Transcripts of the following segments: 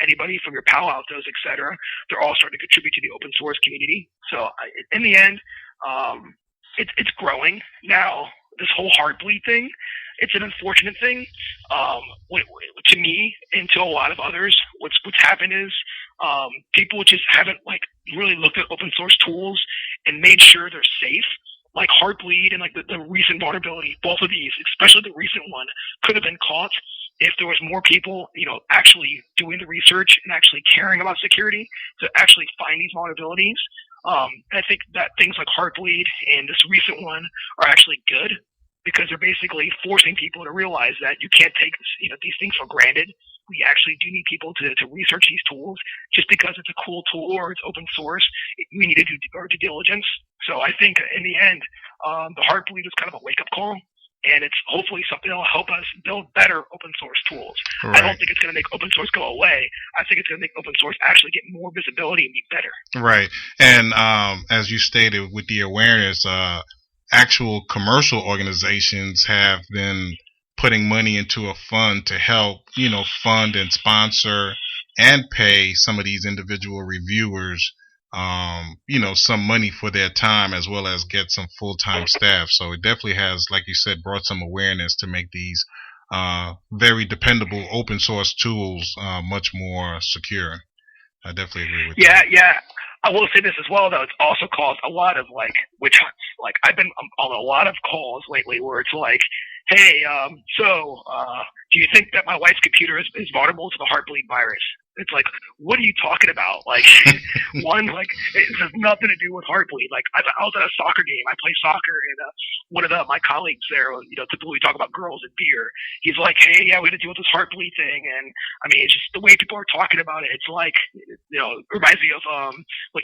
anybody from your Palo Altos, etc. They're all starting to contribute to the open source community. So in the end, it's growing now. This whole Heartbleed thing, it's an unfortunate thing. To me and to a lot of others, what's happened is people just haven't really looked at open source tools and made sure they're safe. Like Heartbleed and the recent vulnerability, both of these, especially the recent one, could have been caught if there was more people, actually doing the research and actually caring about security to actually find these vulnerabilities. I think that things like Heartbleed and this recent one are actually good because they're basically forcing people to realize that you can't take these things for granted. We actually do need people to research these tools. Just because it's a cool tool or it's open source, we need to do our due diligence. So I think in the end, the Heartbleed is kind of a wake-up call, and it's hopefully something that will help us build better open source tools. Right. I don't think it's going to make open source go away. I think it's going to make open source actually get more visibility and be better. Right. And as you stated, with the awareness, actual commercial organizations have been putting money into a fund to help, fund and sponsor and pay some of these individual reviewers, some money for their time as well as get some full-time staff. So it definitely has, like you said, brought some awareness to make these very dependable open source tools much more secure. I definitely agree with that. Yeah. I will say this as well, though. It's also caused a lot of witch hunts. I've been on a lot of calls lately where it's like, hey, do you think that my wife's computer is vulnerable to the Heartbleed virus? It's like, what are you talking about? It has nothing to do with Heartbleed. I was at a soccer game. I play soccer, and one of my colleagues there, typically we talk about girls and beer. He's like, hey, yeah, we had to deal with this Heartbleed thing, and I mean, it's just the way people are talking about it. It's like, it reminds me of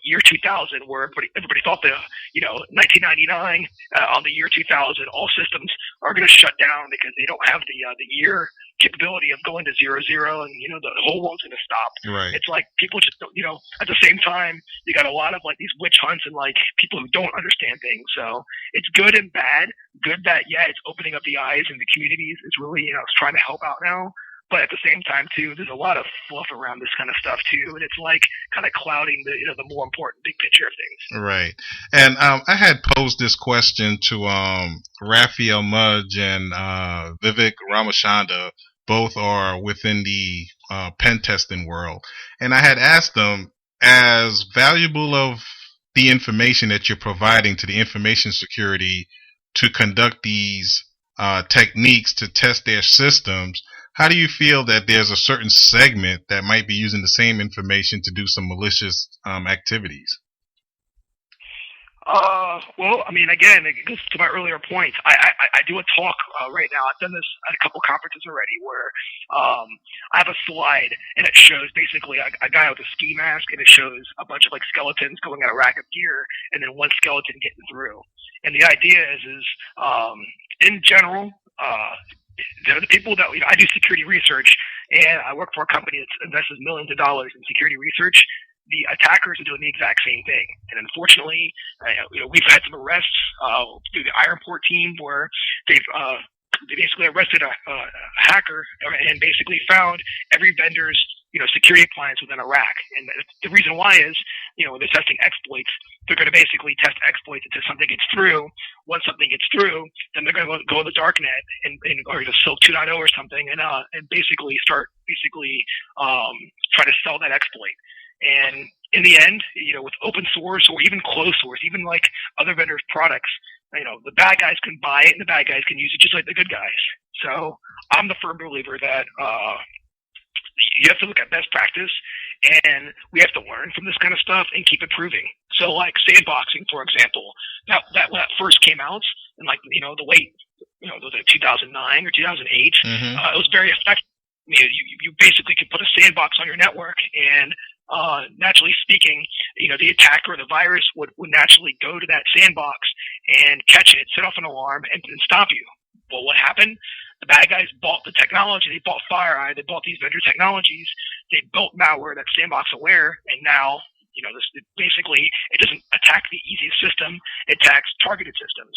year 2000, where everybody thought 1999 on the year 2000, all systems are going to shut down because they don't have the year capability of going to 0, 0, and the whole world's going to stop. Right. It's like people just don't, at the same time, you got a lot of these witch hunts and people who don't understand things. So it's good and bad. Good that it's opening up the eyes and the communities is really it's trying to help out now. But at the same time too, there's a lot of fluff around this kind of stuff too, and it's kind of clouding the more important big picture of things. Right. And I had posed this question to Raphael Mudge and Vivek Ramachandra. Both are within the pen testing world, and I had asked them, as valuable of the information that you're providing to the information security to conduct these techniques to test their systems, how do you feel that there's a certain segment that might be using the same information to do some malicious activities? Well, I mean, again, it goes to my earlier points. I do a talk right now. I've done this at a couple conferences already where I have a slide and it shows basically a guy with a ski mask, and it shows a bunch of skeletons going at a rack of gear and then one skeleton getting through. And the idea is in general, the people that I do security research, and I work for a company that invests millions of dollars in security research. The attackers are doing the exact same thing, and unfortunately, we've had some arrests through the Ironport team where they basically arrested a hacker and basically found every vendor's security appliance within a rack. And the reason why is when they're testing exploits, they're going to basically test exploits until something gets through. Once something gets through, then they're going to go to the darknet or the Silk 2.0 or something, and basically start try to sell that exploit. And in the end, with open source or even closed source, even other vendors' products, the bad guys can buy it and the bad guys can use it just like the good guys. So I'm the firm believer that you have to look at best practice, and we have to learn from this kind of stuff and keep improving. So sandboxing, for example, that when that first came out in the late, was it 2009 or 2008, it was very effective. You basically could put a sandbox on your network, and naturally speaking, the attacker or the virus would naturally go to that sandbox and catch it, set off an alarm, and stop you. Well, what happened? The bad guys bought the technology. They bought FireEye. They bought these vendor technologies. They built malware that's sandbox aware, and now basically it doesn't attack the easiest system. It attacks targeted systems.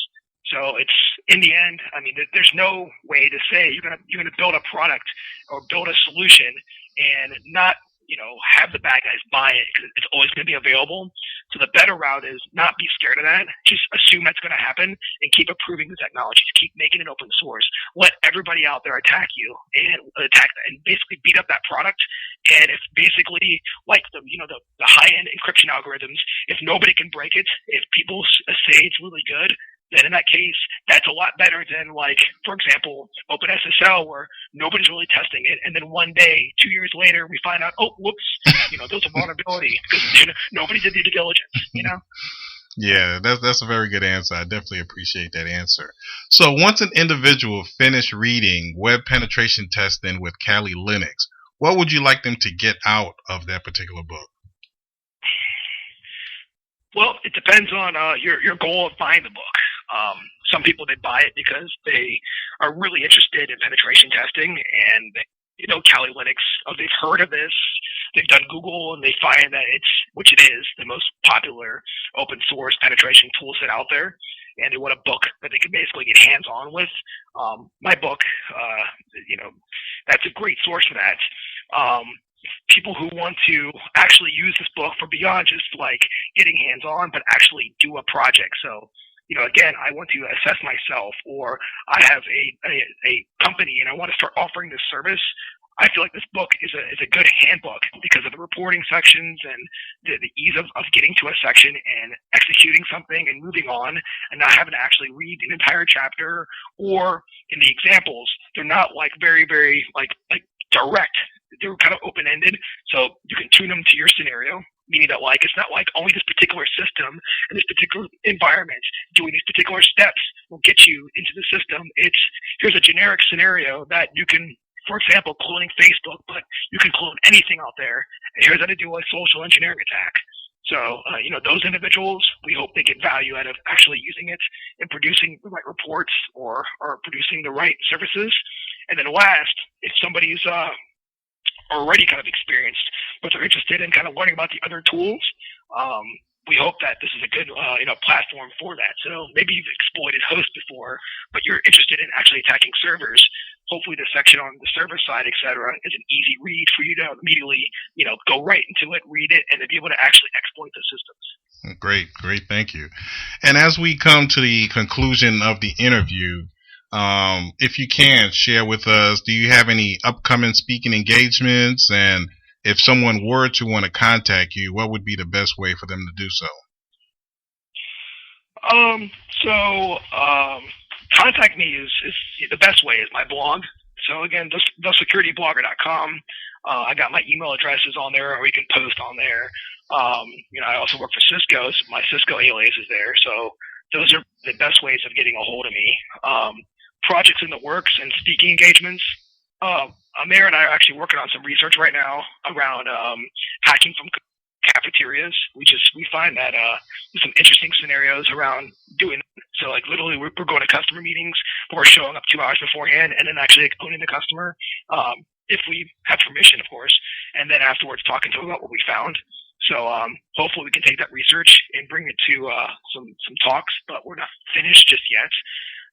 So it's in the end, I mean, there's no way to say you're gonna build a product or build a solution and not, have the bad guys buy it because it's always going to be available. So the better route is not be scared of that. Just assume that's going to happen and keep improving the technologies. Keep making it open source. Let everybody out there attack you and basically beat up that product. And if basically like the high end encryption algorithms, if nobody can break it, if people say it's really good, then in that case, that's a lot better than, like, for example, OpenSSL, where nobody's really testing it, and then one day, 2 years later, we find out, oh, whoops, there's a vulnerability because nobody did the due diligence, Yeah, that's a very good answer. I definitely appreciate that answer. So once an individual finished reading Web Penetration Testing with Kali Linux, what would you like them to get out of that particular book? Well, it depends on your goal of buying the book. Some people, they buy it because they are really interested in penetration testing, and Kali Linux, they've heard of this, they've done Google, and they find that which it is, the most popular open source penetration tool set out there, and they want a book that they can basically get hands on with. My book, that's a great source for that. People who want to actually use this book for beyond just like getting hands on, but actually do a project. So, again, I want to assess myself, or I have a company and I want to start offering this service. I feel like this book is a good handbook because of the reporting sections and the ease of getting to a section and executing something and moving on and not having to actually read an entire chapter. Or in the examples, they're not like very, very like direct. They're kind of open-ended, so you can tune them to your scenario, meaning that like it's not like only this particular system and this particular environment doing these particular steps will get you into the system. It's here's a generic scenario that you can, for example, cloning Facebook, but you can clone anything out there. And here's how to do a social engineering attack. So, those individuals, we hope they get value out of actually using it and producing the right reports or producing the right services. And then last, if somebody's already kind of experienced, but they're interested in kind of learning about the other tools, we hope that this is a good platform for that. So maybe you've exploited hosts before, but you're interested in actually attacking servers. Hopefully the section on the server side, etc., is an easy read for you to immediately, go right into it, read it, and to be able to actually exploit the systems. Great, thank you. And as we come to the conclusion of the interview, if you can share with us, do you have any upcoming speaking engagements? And if someone were to want to contact you, what would be the best way for them to do so? Contact me is the best way is my blog. So again, thesecurityblogger.com. I got my email addresses on there, or you can post on there. I also work for Cisco, so my Cisco alias is there. So those are the best ways of getting a hold of me. Projects in the works and speaking engagements. Amir and I are actually working on some research right now around hacking from cafeterias. We find that there's some interesting scenarios around doing that. So like literally we're going to customer meetings, but we're showing up 2 hours beforehand and then actually owning the customer, if we have permission, of course, and then afterwards talking to them about what we found. So hopefully we can take that research and bring it to some talks, but we're not finished just yet.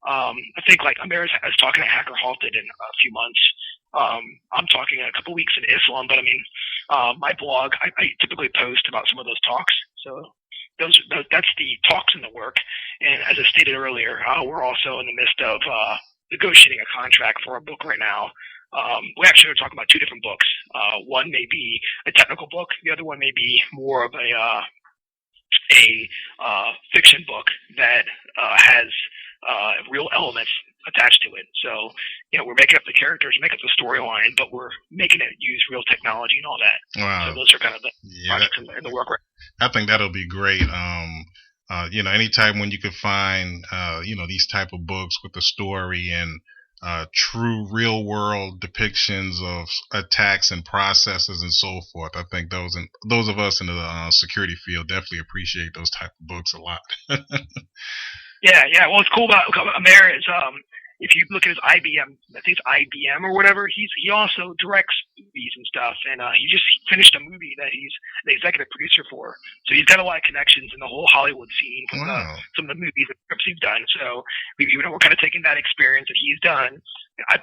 I think like Amir is talking at Hacker Halted in a few months. I'm talking in a couple weeks in Islam, but I mean, my blog, I typically post about some of those talks. So that's the talks in the work. And as I stated earlier, we're also in the midst of negotiating a contract for a book right now. We actually are talking about 2 different books. One may be a technical book. The other one may be more of a fiction book that has real elements attached to it. So, we're making up the characters, making up the storyline, but we're making it use real technology and all that. Wow. So those are kind of the projects in the work right now. I think that'll be great. Anytime when you could find, these type of books with the story and true real world depictions of attacks and processes and so forth. I think those of us in the security field definitely appreciate those type of books a lot. Yeah. Well, what's cool about Amir is if you look at his IBM, I think it's IBM or whatever, he also directs movies and stuff, and he just finished a movie that he's the executive producer for. So he's got a lot of connections in the whole Hollywood scene from some of the movies and scripts he's done. So we're kind of taking that experience that he's done. I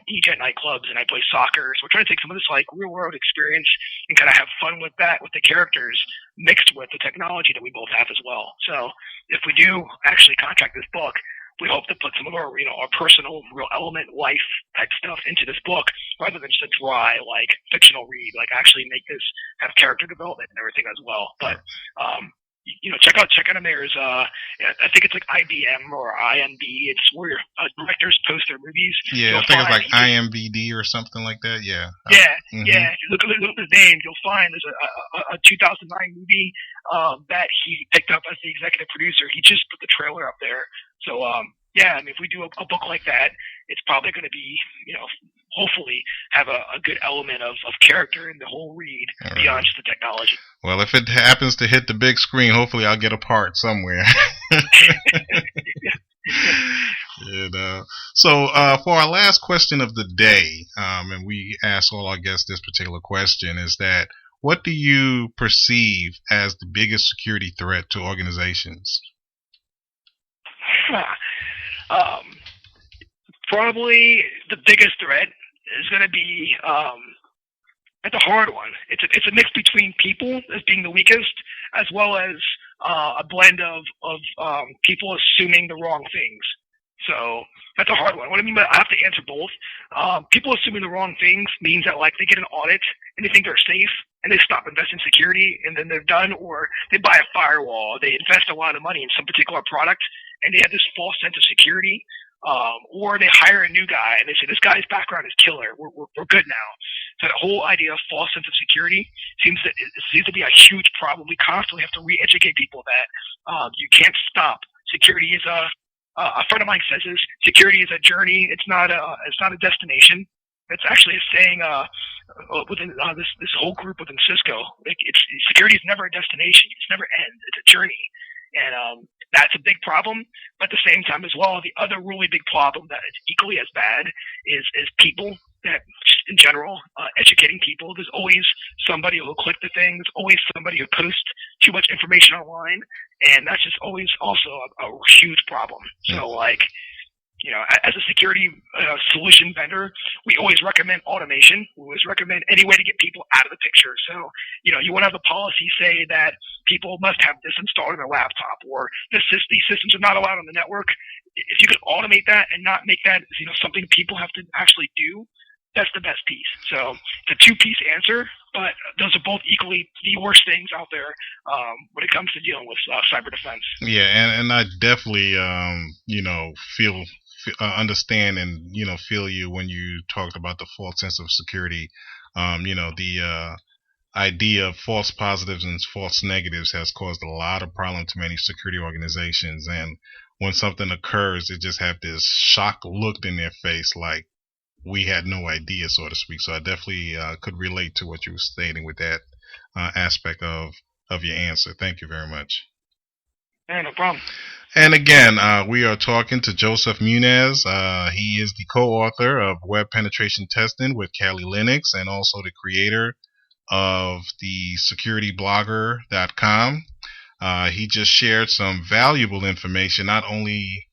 DJ at nightclubs and I play soccer, so we're trying to take some of this like real world experience and kind of have fun with that, with the characters mixed with the technology that we both have as well. So if we do actually contract this book, we hope to put some of our, our personal, real element life type stuff into this book, rather than just a dry, like, fictional read. Like, actually make this have character development and everything as well. But, check out him. There's, I think it's like IBM or IMB. It's where directors post their movies. Yeah, I think it's like IMBD or something like that. Yeah. Yeah, yeah. If you look at his name, you'll find there's a 2009 movie that he picked up as the executive producer. He just put the trailer up there. So, if we do a book like that, it's probably going to be, hopefully have a good element of character in the whole read beyond just the technology. Well, if it happens to hit the big screen, hopefully I'll get a part somewhere. So for our last question of the day, and we ask all our guests this particular question, is that what do you perceive as the biggest security threat to organizations? Probably the biggest threat is going to be it's a hard one. It's a mix between people as being the weakest, as well as a blend of people assuming the wrong things. So that's a hard one. What I mean by I have to answer both. People assuming the wrong things means that like they get an audit and they think they're safe and they stop investing in security and then they're done, or they buy a firewall, they invest a lot of money in some particular product and they have this false sense of security. Or they hire a new guy and they say, this guy's background is killer. We're good now. So the whole idea of false sense of security seems to be a huge problem. We constantly have to re-educate people that you can't stop. Security is a friend of mine says this, security is a journey. It's not a destination. It's actually a saying within this whole group within Cisco. Security is never a destination. It's never end. It's a journey. And that's a big problem. But at the same time as well, the other really big problem that is equally as bad is people that in general, educating people. There's always somebody who'll click the thing. There's always somebody who posts too much information online. And that's just always also a huge problem. So like, as a security solution vendor, we always recommend automation. We always recommend any way to get people out of the picture. So, you want to have the policy say that people must have this installed on their laptop, or these systems are not allowed on the network. If you could automate that and not make that, something people have to actually do, that's the best piece. So it's a two-piece answer, but those are both equally the worst things out there when it comes to dealing with cyber defense. Yeah, and I definitely, understand and feel you when you talked about the false sense of security. The idea of false positives and false negatives has caused a lot of problem to many security organizations, and when something occurs, they just have this shocked look in their face, like we had no idea, so to speak. So I definitely could relate to what you were stating with that aspect of your answer. Thank you very much. Yeah, no problem. And again, we are talking to Joseph Muniz. He is the co-author of Web Penetration Testing with Kali Linux, and also the creator of the SecurityBlogger.com. He just shared some valuable information, not only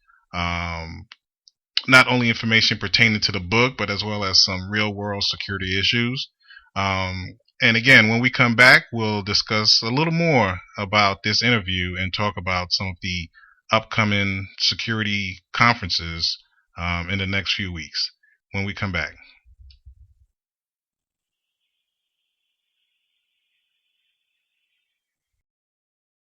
information pertaining to the book, but as well as some real-world security issues. And again, when we come back, we'll discuss a little more about this interview and talk about some of the upcoming security conferences in the next few weeks when we come back.